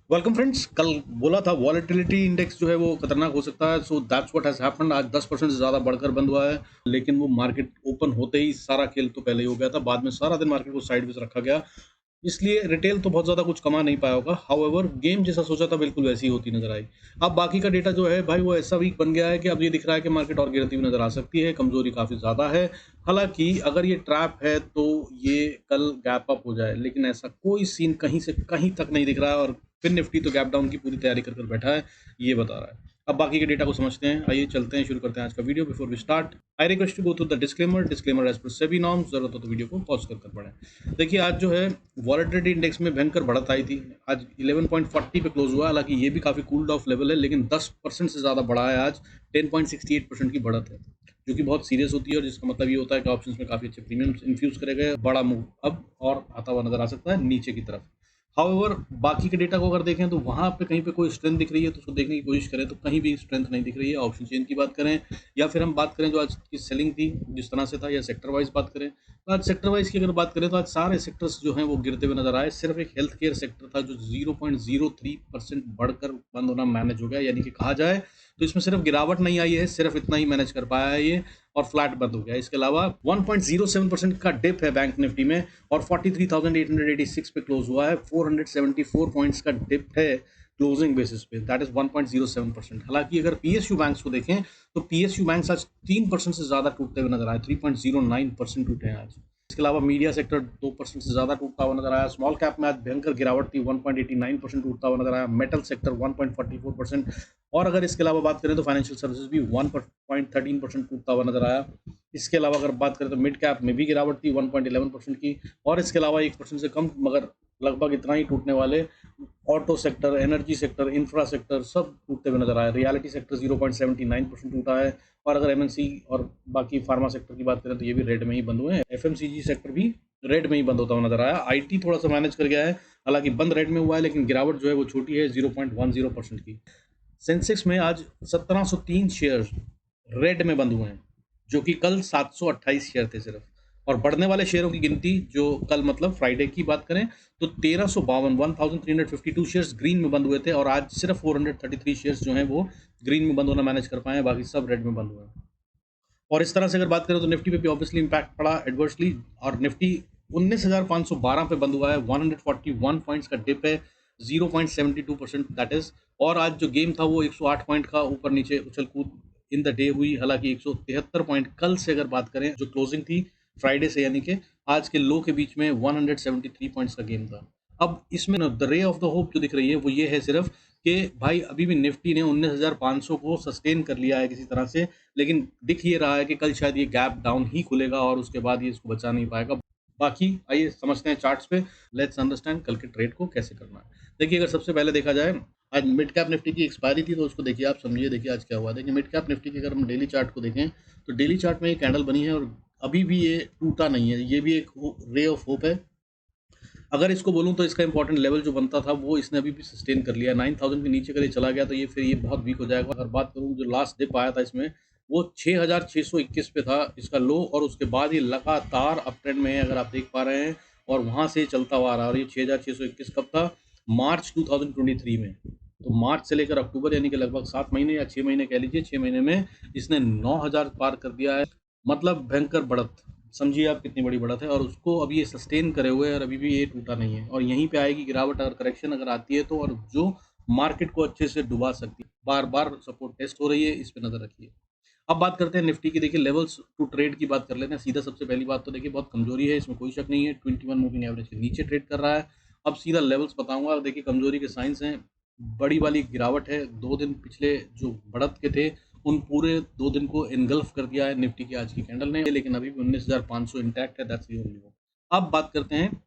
Welcome friends. कल बोला था वॉलेटिलिटी इंडेक्स जो है वो खतरनाक हो सकता है। So that's what has happened. आज 10% से ज़्यादा बढ़कर बंद हुआ है, लेकिन वो मार्केट ओपन होते ही सारा खेल तो पहले ही हो गया था। बाद में सारा दिन मार्केट को साइडवेज रखा गया, इसलिए रिटेल तो बहुत ज़्यादा कुछ कमा नहीं पाया होगा। हाउएवर गेम जैसा सोचा था बिल्कुल वैसी ही होती नजर आई। अब बाकी का डेटा जो है भाई वो ऐसा वीक बन गया है कि अब ये दिख रहा है कि मार्केट और गिरती हुई नजर आ सकती है, कमजोरी काफ़ी ज़्यादा है। हालांकि अगर ये ट्रैप है तो ये कल गैप अप हो जाए, लेकिन ऐसा कोई सीन कहीं से कहीं तक नहीं दिख रहा है। और फिर निफ्टी तो गैप डाउन की पूरी तैयारी कर बैठा है, ये बता रहा है। अब बाकी के डेटा को समझते हैं। आइए चलते हैं, शुरू करते हैं आज का video. Before we start, I request to go through the disclaimer as per SEBI norms. जरूरत हो तो वीडियो को पॉज कर पढ़ें। देखिए आज जो है वॉलेटिलिटी इंडेक्स में भयंकर बढ़त आई थी। आज 11.40 पे क्लोज हुआ। हालांकि ये भी काफ़ी कूल्ड ऑफ लेवल है, लेकिन 10% से ज़्यादा बढ़ा है आज। 10.68% की बढ़त है, जो कि बहुत सीरियस होती है, और जिसका मतलब ये होता है कि ऑप्शंस में काफ़ी अच्छे प्रीमियम इन्फ्यूज करे गए। बड़ा मूव अब और आता हुआ नजर आ सकता है नीचे की तरफ। हाउएवर बाकी के डेटा को अगर देखें तो वहाँ पे कहीं पे कोई स्ट्रेंथ दिख रही है तो उसको देखने की कोशिश करें, तो कहीं भी स्ट्रेंथ नहीं दिख रही है। ऑप्शन चेन की बात करें या फिर हम बात करें जो आज की सेलिंग थी जिस तरह से था, या सेक्टर वाइज बात करें, तो आज सेक्टर वाइज की अगर बात करें तो आज सारे सेक्टर्स जो हैं वो गिरते हुए नजर आए। सिर्फ एक हेल्थ केयर सेक्टर था जो 0.03% बढ़कर बंद होना मैनेज हो गया, यानी कि कहा जाए तो इसमें सिर्फ गिरावट नहीं आई है, सिर्फ इतना ही मैनेज कर पाया है ये, और फ्लैट बंद हो गया। इसके अलावा 1.07% का डिप है बैंक निफ्टी में, और 43,886 पे क्लोज हुआ है। 474 पॉइंट्स का डिप है क्लोजिंग बेसिस पे, दैट इज 1.07%। हालांकि अगर पीएसयू बैंक्स को देखें तो पीएसयू बैंक्स आज 3% से ज्यादा टूटते हुए नजर आए। 3.09% टूटे हैं आज। इसके अलावा मीडिया सेक्टर 2% से ज्यादा टूटता हुआ नजर आया। स्मॉल कैप में आज भयंकर गिरावट थी, 1.89% टूटता हुआ नजर आया। मेटल सेक्टर 1.44%, और अगर इसके अलावा बात करें तो फाइनेंशियल सर्विसेज भी 1.13% टूटता हुआ नजर आया। इसके अलावा अगर बात करें तो मिड कैप में भी गिरावट थी 1.11% की, और इसके अलावा 1% से कम मगर लगभग इतना ही टूटने वाले auto sector, energy sector, infra sector सब टूटते हुए नजर आए। रियलिटी सेक्टर 0.79% टूटा है, और अगर एमएनसी और बाकी फार्मा सेक्टर की बात करें तो ये भी रेड में ही बंद हुए हैं। एफएमसीजी सेक्टर भी रेड में ही बंद होता हुआ नजर आया। आईटी थोड़ा सा मैनेज कर गया है, हालांकि बंद रेड में हुआ है, लेकिन गिरावट जो है वो छोटी है 0.10% की। सेंसेक्स में आज 1703 शेयर रेड में बंद हुए हैं, जो कि कल 728 शेयर थे सिर्फ। और बढ़ने वाले शेयरों की गिनती जो कल मतलब फ्राइडे की बात करें तो 1352 शेयर्स ग्रीन में बंद हुए थे, और आज सिर्फ 433 शेयर्स जो हैं वो ग्रीन में बंद होना मैनेज कर पाए हैं, बाकी सब रेड में बंद हुए हैं। और इस तरह से अगर बात करें तो निफ्टी पे भी ऑब्वियसली इंपैक्ट पड़ा एडवर्सली, और निफ्टी 19,512 पे बंद हुआ है। 141 पॉइंट्स का डिप है, 0.72% दैट इज। और आज जो गेम था वो 108 पॉइंट का ऊपर नीचे उछल कूद इन द डे हुई। हालांकि 173 पॉइंट कल से अगर बात करें जो क्लोजिंग थी फ्राइडे से, यानी कि आज के लो के बीच में 173 पॉइंट्स का गेम था। अब इसमें the ray of the hope जो दिख रही है वो ये है सिर्फ कि भाई अभी भी निफ्टी ने 19,500 को सस्टेन कर लिया है किसी तरह से, लेकिन दिख ये रहा है कि कल शायद ये गैप डाउन ही खुलेगा और उसके बाद ये इसको बचा नहीं पाएगा। बाकी आइए समझते हैं चार्ट्स पे। लेट्स अंडरस्टैंड कल के ट्रेड को कैसे करना है। देखिए अगर सबसे पहले देखा जाए, आज मिड कैप निफ्टी की एक्सपायरी थी तो उसको देखिए, आप समझिए। देखिए आज क्या हुआ। देखिए मिड कैप निफ्टी की अगर हम डेली चार्ट को देखें तो डेली चार्ट में एक कैंडल बनी है, और अभी भी ये टूटा नहीं है। ये भी एक रे ऑफ होप है। अगर इसको बोलूँ तो इसका इंपॉर्टेंट लेवल जो बनता था वो इसने अभी भी सस्टेन कर लिया है। 9,000 के नीचे अगर ये चला गया तो ये फिर ये बहुत वीक हो जाएगा। अगर बात करूँ जो लास्ट डिप आया था इसमें, वो 6,621 पे था इसका लो, और उसके बाद ये लगातार अप ट्रेंड में है अगर आप देख पा रहे हैं, और वहाँ से चलता हुआ आ रहा है। और ये 6,621 कब था? मार्च 2023 में। तो मार्च से लेकर अक्टूबर यानी कि लगभग 7 महीने या 6 महीने कह लीजिए, 6 महीने में इसने 9,000 पार कर दिया है। मतलब भयंकर बढ़त, समझिए आप कितनी बड़ी बढ़त है। और उसको अभी ये सस्टेन करे हुए है, और अभी भी ये टूटा नहीं है, और यहीं पे आएगी गिरावट अगर करेक्शन अगर आती है तो, और जो मार्केट को अच्छे से डुबा सकती है। बार बार सपोर्ट टेस्ट हो रही है, इस पे नजर रखिए। अब बात करते हैं निफ्टी की। देखिए लेवल्स टू ट्रेड की बात कर लेते हैं सीधा। सबसे पहली बात तो देखिए बहुत कमजोरी है, इसमें कोई शक नहीं है। 21 मूविंग एवरेज के नीचे ट्रेड कर रहा है। अब सीधा लेवल्स बताऊंगा। देखिए कमजोरी के साइंस हैं। बड़ी वाली गिरावट है, 2 दिन पिछले जो बढ़त के थे उन पूरे 2 दिन को इनगल्फ कर दिया है निफ्टी की आज की कैंडल ने, लेकिन अभी भी 19,500 इंटैक्ट है। That's the only one. अब बात करते हैं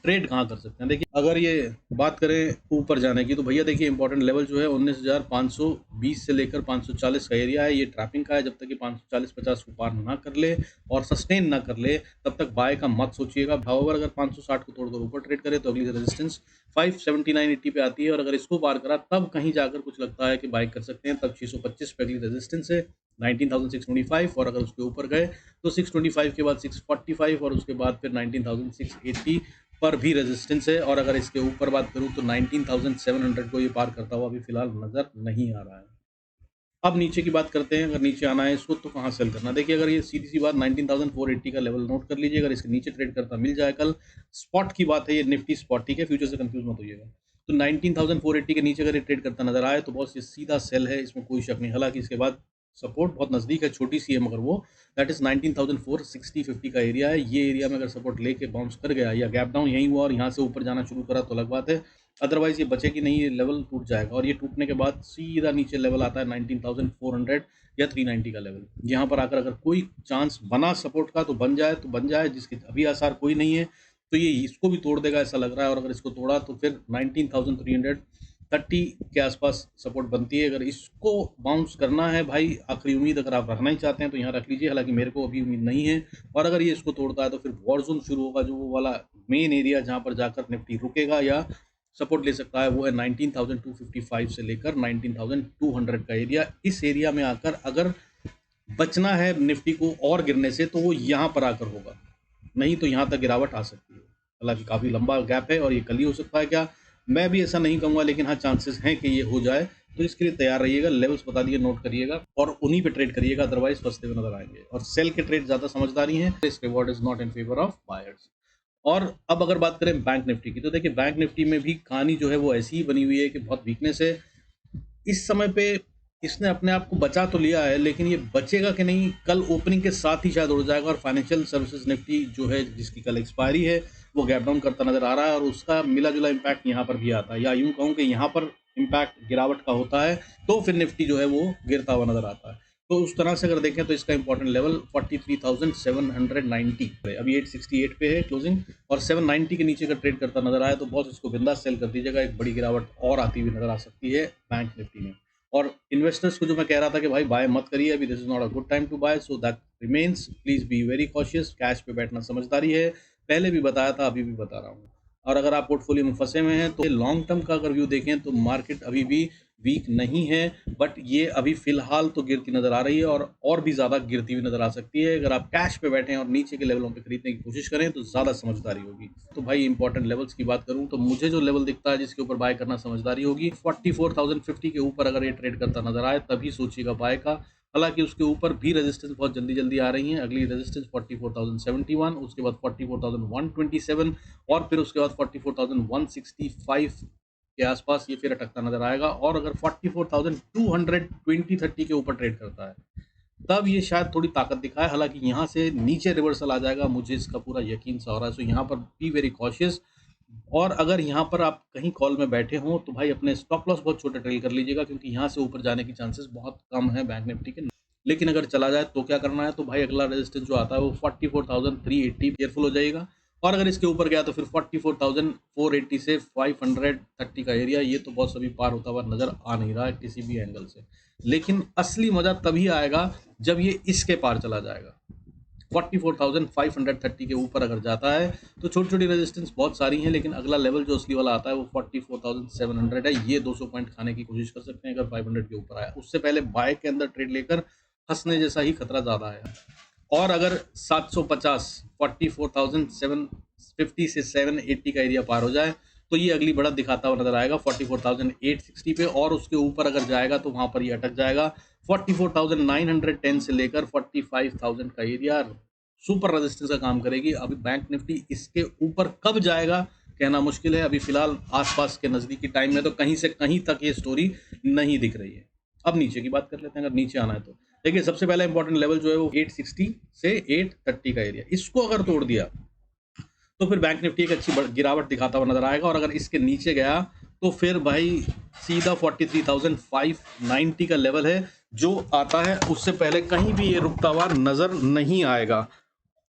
ट्रेड कहाँ कर सकते हैं। देखिए अगर ये बात करें ऊपर जाने की तो भैया देखिए इंपॉर्टेंट लेवल जो है 19,520 से लेकर 540 का एरिया है। ये ट्रैपिंग का है। जब तक ये 540-50 को पार ना कर ले और सस्टेन ना कर ले तब तक बाय का मत सोचिएगा। हाउएवर अगर 560 को तोड़कर ऊपर ट्रेड करे तो अगली रेजिस्टेंस 579.80 पे आती है, और अगर इसको पार करा तब कहीं जाकर कुछ लगता है कि बाय कर सकते हैं। तब 625 पे अगली रेजिस्टेंस है 19,625, और अगर उसके ऊपर गए तो 625 के बाद 645, और उसके बाद फिर 19,680 पर भी रेजिस्टेंस है, और अगर इसके ऊपर बात करूँ तो 19,700 को ये पार करता हुआ अभी फिलहाल नज़र नहीं आ रहा है। अब नीचे की बात करते हैं, अगर नीचे आना है इसको तो कहाँ सेल करना है? देखिए, अगर ये सीधी-सी बात 19,480 का लेवल नोट कर लीजिए, अगर इसके नीचे ट्रेड करता मिल जाए कल, स्पॉट की बात है ये, निफ्टी स्पॉट, ठीक है? फ्यूचर से कंफ्यूज़ मत होइएगा। तो 19,480 के नीचे अगर ये ट्रेड करता नज़र आए तो बॉस ये सीधा सेल है, इसमें कोई शक नहीं। हालाँकि इसके बाद सपोर्ट बहुत नज़दीक है, छोटी-सी है मगर वो, दैट इज़ 19,460-50 का एरिया है। ये एरिया में अगर सपोर्ट लेके बाउंस कर गया या गैप डाउन यहीं हुआ और यहाँ से ऊपर जाना शुरू करा तो अलग बात है। अदरवाइज़ ये बचेगी नहीं, ये लेवल टूट जाएगा, और ये टूटने के बाद सीधा नीचे लेवल आता है 19,400 या 390 का लेवल। यहाँ पर आकर अगर कोई चांस बना सपोर्ट का तो बन जाए, जिसके अभी आसार कोई नहीं है, तो ये इसको भी तोड़ देगा ऐसा लग रहा है, और अगर इसको तोड़ा तो फिर 19,330 के आसपास सपोर्ट बनती है। अगर इसको बाउंस करना है भाई, आखिरी उम्मीद अगर आप रखना ही चाहते हैं तो यहाँ रख लीजिए, हालाँकि मेरे को अभी उम्मीद नहीं है। और अगर ये इसको तोड़ता है तो फिर वॉर ज़ोन शुरू होगा, जो वो वाला मेन एरिया जहाँ पर जाकर निफ्टी रुकेगा या सपोर्ट ले सकता है, वो है 19,255 से लेकर 19,200 का एरिया। इस एरिया में आकर अगर बचना है निफ्टी को और गिरने से तो वो यहाँ पर आकर होगा, नहीं तो यहाँ तक गिरावट आ सकती है। हालांकि काफ़ी लंबा गैप है और ये कल ही हो सकता है क्या, मैं भी ऐसा नहीं कहूँगा, लेकिन हाँ चांसेस हैं कि ये हो जाए, तो इसके लिए तैयार रहिएगा। लेवल्स बता दिए, नोट करिएगा और उन्हीं पे ट्रेड करिएगा, अदरवाइज फंसते हुए नजर आएंगे। और सेल के ट्रेड ज़्यादा समझदारी हैं, this reward is not in favour of buyers. और अब अगर बात करें बैंक निफ्टी की, तो देखिए बैंक निफ्टी में भी कहानी जो है वो ऐसी ही बनी हुई है कि बहुत वीकनेस है इस समय पे। इसने अपने आप को बचा तो लिया है, लेकिन ये बचेगा कि नहीं, कल ओपनिंग के साथ ही शायद उड़ जाएगा। और फाइनेंशियल सर्विसेज निफ्टी जो है, जिसकी कल एक्सपायरी है, वो गैप डाउन करता नजर आ रहा है, और उसका मिला जुला इम्पैक्ट यहाँ पर भी आता है, या यूं कहूँ कि यहाँ पर इम्पैक्ट गिरावट का होता है तो फिर निफ्टी जो है वो गिरता हुआ नजर आता है। तो उस तरह से अगर देखें तो इसका इंपॉर्टेंट लेवल 43,790 है, अभी 868 पे है क्लोजिंग, और 790 के नीचे अगर ट्रेड करता नजर आए तो बहुत इसको बिंदास सेल कर दीजिएगा, एक बड़ी गिरावट और आती हुई नजर आ सकती है बैंक निफ्टी में। और इन्वेस्टर्स को जो मैं कह रहा था कि भाई बाय मत करिए अभी, this is not a good time to buy, so that remains, please be very cautious. Cash पे बैठना समझदारी है, पहले भी बताया था, अभी भी बता रहा हूँ। और अगर आप पोर्टफोलियो में फंसे हुए हैं तो लॉन्ग टर्म का अगर व्यू देखें तो मार्केट अभी भी वीक नहीं है, बट ये अभी फिलहाल तो गिरती नजर आ रही है, और भी ज़्यादा गिरती हुई नजर आ सकती है। अगर आप कैश पे बैठे हैं और नीचे के लेवलों पे खरीदने की कोशिश करें तो ज़्यादा समझदारी होगी। तो भाई इंपॉर्टेंट लेवल्स की बात करूं तो मुझे जो लेवल दिखता है जिसके ऊपर बाय करना समझदारी होगी, 44,050 के ऊपर अगर ये ट्रेड करता नजर आए तभी सोचिएगा बाय का। हालांकि उसके ऊपर भी रेजिस्टेंस बहुत जल्दी जल्दी आ रही हैं। अगली रेजिस्टेंस 44,071, उसके बाद 44,127, और फिर उसके बाद 44,165 के आसपास ये फिर अटकता नजर आएगा। और अगर 44,220-30 के ऊपर ट्रेड करता है तब ये शायद थोड़ी ताकत दिखाए, हालांकि यहाँ से नीचे रिवर्सल आ जाएगा, मुझे इसका पूरा यकीन सा हो रहा है। सो यहाँ पर बी वेरी कॉशियस। और अगर यहाँ पर आप कहीं कॉल में बैठे हों तो भाई अपने स्टॉप लॉस बहुत छोटे ट्रेल कर लीजिएगा, क्योंकि यहाँ से ऊपर जाने की चांसेस बहुत कम है बैंक निफ्टी के। लेकिन अगर चला जाए तो क्या करना है, तो भाई अगला रेजिस्टेंस जो आता है वो 44,380, केयरफुल हो जाइएगा। और अगर इसके ऊपर गया तो फिर 44,480 से 530 का एरिया, ये तो बहुत सभी पार होता हुआ नजर आ नहीं रहा है किसी भी एंगल से। लेकिन असली मजा तभी आएगा जब ये इसके पार चला जाएगा। 44,530 के ऊपर अगर जाता है तो छोटी छोटी रेजिस्टेंस बहुत सारी हैं, लेकिन अगला लेवल जो असली वाला आता है वो 44,700 है। ये 200 पॉइंट खाने की कोशिश कर सकते हैं अगर 500 के ऊपर आया। उससे पहले बाय के अंदर ट्रेड लेकर फंसने जैसा ही खतरा ज़्यादा है। और अगर 750 44,750 से 780 का एरिया पार हो जाए तो ये अगली बढ़त दिखाता हुआ नजर आएगा 44,860 पे, और उसके ऊपर अगर जाएगा तो वहां पर ये अटक जाएगा 44,910 से लेकर 45,000 का एरिया सुपर रेजिस्टेंस का काम करेगी। अभी बैंक निफ्टी इसके ऊपर कब जाएगा कहना मुश्किल है, अभी फिलहाल आसपास के नजदीकी टाइम में तो कहीं से कहीं तक ये स्टोरी नहीं दिख रही है। अब नीचे की बात कर लेते हैं, अगर नीचे आना है तो देखिए सबसे पहला इंपॉर्टेंट लेवल जो है वो 860 से 830 का एरिया, इसको अगर तोड़ दिया तो फिर बैंक निफ्टी एक अच्छी गिरावट दिखाता हुआ नजर आएगा। और अगर इसके नीचे गया तो फिर भाई सीधा 43,590 का लेवल है जो आता है, उससे पहले कहीं भी ये रुकता हुआ नजर नहीं आएगा।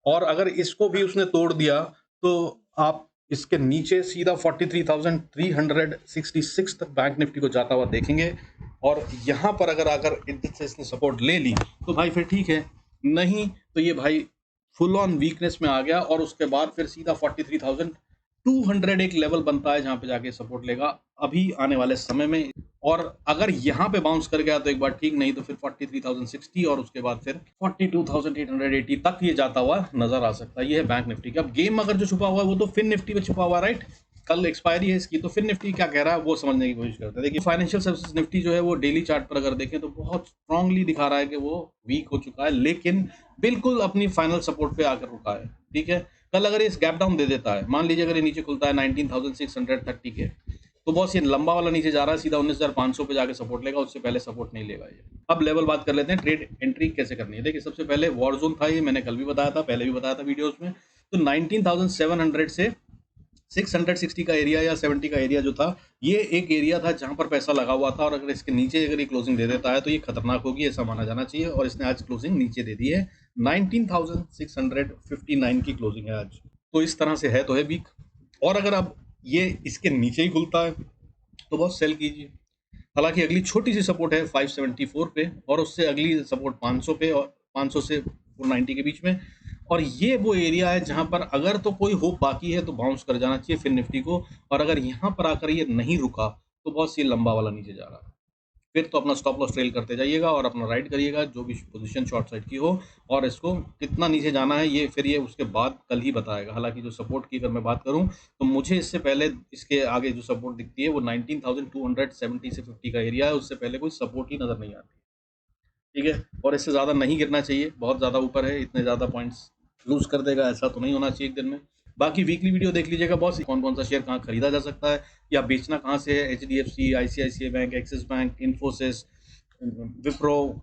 और अगर इसको भी उसने तोड़ दिया तो आप इसके नीचे सीधा 43,366 तक बैंक निफ्टी को जाता हुआ देखेंगे। और यहाँ पर अगर आकर इसने सपोर्ट ले ली तो भाई फिर ठीक है, नहीं तो ये भाई फुल ऑन वीकनेस में आ गया, और उसके बाद फिर सीधा 43,000 200 एक लेवल बनता है जहाँ पे जाके सपोर्ट लेगा अभी आने वाले समय में, और अगर यहाँ पे बाउंस कर गया तो एक बार ठीक, नहीं तो फिर 43,060 और उसके बाद फिर 42,880 तक ये जाता हुआ नजर आ सकता है। ये है बैंक निफ्टी का। अब गेम अगर जो छुपा हुआ है वो तो फिन निफ्टी में छुपा हुआ है, राइट। कल एक्सपायरी है इसकी, तो फिर निफ्टी क्या कह रहा है वो समझने की कोशिश करते हैं। देखिए फाइनेंशियल सर्विसेज निफ्टी जो है वो डेली चार्ट पर अगर देखें तो बहुत स्ट्रांगली दिखा रहा है कि वो वीक हो चुका है, लेकिन बिल्कुल अपनी फाइनल सपोर्ट पे आकर रुका है, ठीक है। कल अगर इस गैप डाउन दे देता है, मान लीजिए अगर ये नीचे खुलता है 19,630 के, तो बॉस ये लंबा वाला नीचे जा रहा है, सीधा 19,500 पे जाके सपोर्ट लेगा, उससे पहले सपोर्ट नहीं लेगा ये। अब लेवल बात कर लेते हैं, ट्रेड एंट्री कैसे करनी है। देखिए सबसे पहले वॉर जोन था, ये मैंने कल भी बताया था, पहले भी बताया था वीडियोस में। तो 19,700 से 660 का एरिया या 70 का एरिया जो था, ये एक एरिया था जहां पर पैसा लगा हुआ था, और अगर इसके नीचे अगर ये क्लोजिंग दे देता है तो ये खतरनाक होगी, ऐसा माना जाना चाहिए। और इसने आज क्लोजिंग नीचे दे दी है, 19,659 की क्लोजिंग है आज। तो इस तरह से है तो है वीक। और अगर अब ये इसके नीचे ही खुलता है तो बहुत सेल कीजिए। हालांकि अगली छोटी सी सपोर्ट है 574 पे, और उससे अगली सपोर्ट 500 पे, और 500 से 490 के बीच में। और ये वो एरिया है जहां पर अगर तो कोई होप बाकी है तो बाउंस कर जाना चाहिए फिर निफ्टी को। और अगर यहां पर आकर ये नहीं रुका तो बहुत सी लंबा वाला नीचे जा रहा है, फिर तो अपना स्टॉप लॉस ट्रेल करते जाइएगा और अपना राइड करिएगा जो भी पोजीशन शॉर्ट साइड की हो। और इसको कितना नीचे जाना है ये फिर ये उसके बाद कल ही बताएगा। हालांकि जो सपोर्ट की अगर मैं बात करूं तो मुझे इससे पहले इसके आगे जो सपोर्ट दिखती है वो 19,270 से 50 का एरिया है, उससे पहले कोई सपोर्ट ही नजर नहीं आती, ठीक है। और इससे ज़्यादा नहीं गिरना चाहिए, बहुत ज़्यादा ऊपर है, इतने ज़्यादा पॉइंट्स लूज कर देगा ऐसा तो नहीं होना चाहिए एक दिन में। बाकी वीकली वीडियो देख लीजिएगा बॉस, कौन कौन सा शेयर कहाँ खरीदा जा सकता है या बेचना कहाँ से है। HDFC, ICICI bank, axis bank, Infosys, Wipro,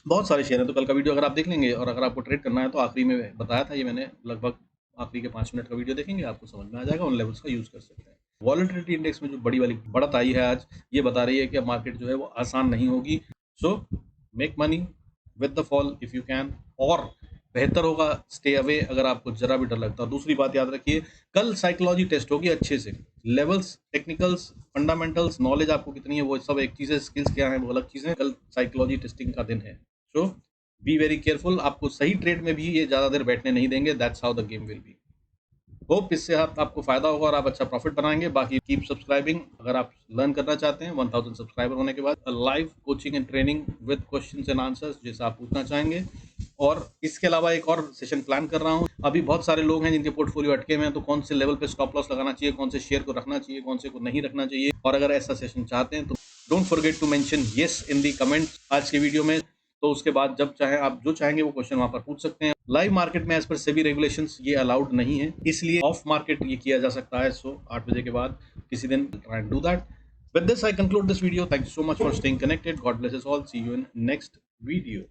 बहुत सारे शेयर हैं। तो कल का वीडियो अगर आप देख लेंगे और अगर आपको ट्रेड करना है तो आखिरी में बताया था ये मैंने, लगभग आखिरी के 5 मिनट का वीडियो देखेंगे आपको समझ में आ जाएगा, उन लेवल्स का यूज़ कर सकते हैं। वॉलेटिलिटी इंडेक्स में जो बड़ी वाली बढ़त आई है आज, ये बता रही है कि मार्केट जो है वो आसान नहीं होगी। So make money with the fall if you can, और बेहतर होगा स्टे अवे अगर आपको जरा भी डर लगता है। दूसरी बात याद रखिए, कल साइकोलॉजी टेस्ट होगी अच्छे से, लेवल्स, टेक्निकल्स, फंडामेंटल्स, नॉलेज आपको कितनी है वो सब एक चीज़ है, स्किल्स क्या है वो अलग चीज़ है। कल साइकोलॉजी टेस्टिंग का दिन है, सो बी वेरी केयरफुल। आपको सही ट्रेड में भी ये ज़्यादा देर बैठने नहीं देंगे, that's how the game will be. Hope इससे आपको फायदा होगा और आप अच्छा प्रॉफिट बनाएंगे। बाकी कीप सब्सक्राइबिंग अगर आप लर्न करना चाहते हैं 1000 सब्सक्राइबर होने के बाद, live coaching and training with questions and answers जैसा आप पूछना चाहेंगे। और इसके अलावा एक और सेशन प्लान कर रहा हूं। अभी बहुत सारे लोग हैं जिनके पोर्टफोलियो अटके हुए हैं, तो कौन से लेवल पे स्टॉप लॉस लगाना चाहिए, कौन से शेयर को रखना चाहिए, कौन से को नहीं रखना चाहिए, और अगर ऐसा सेशन चाहते हैं तो don't forget to mention yes in the comment आज के वीडियो में। तो उसके बाद जब चाहे आप जो चाहेंगे वो क्वेश्चन वहां पर पूछ सकते हैं। लाइव मार्केट में एज पर सेबी रेगुलेशंस ये अलाउड नहीं है, इसलिए ऑफ मार्केट ये किया जा सकता है। सो 8 बजे के बाद किसी दिन try and do that. With this, I conclude this video. Thank you so much for staying connected. God bless us all. See you in next video.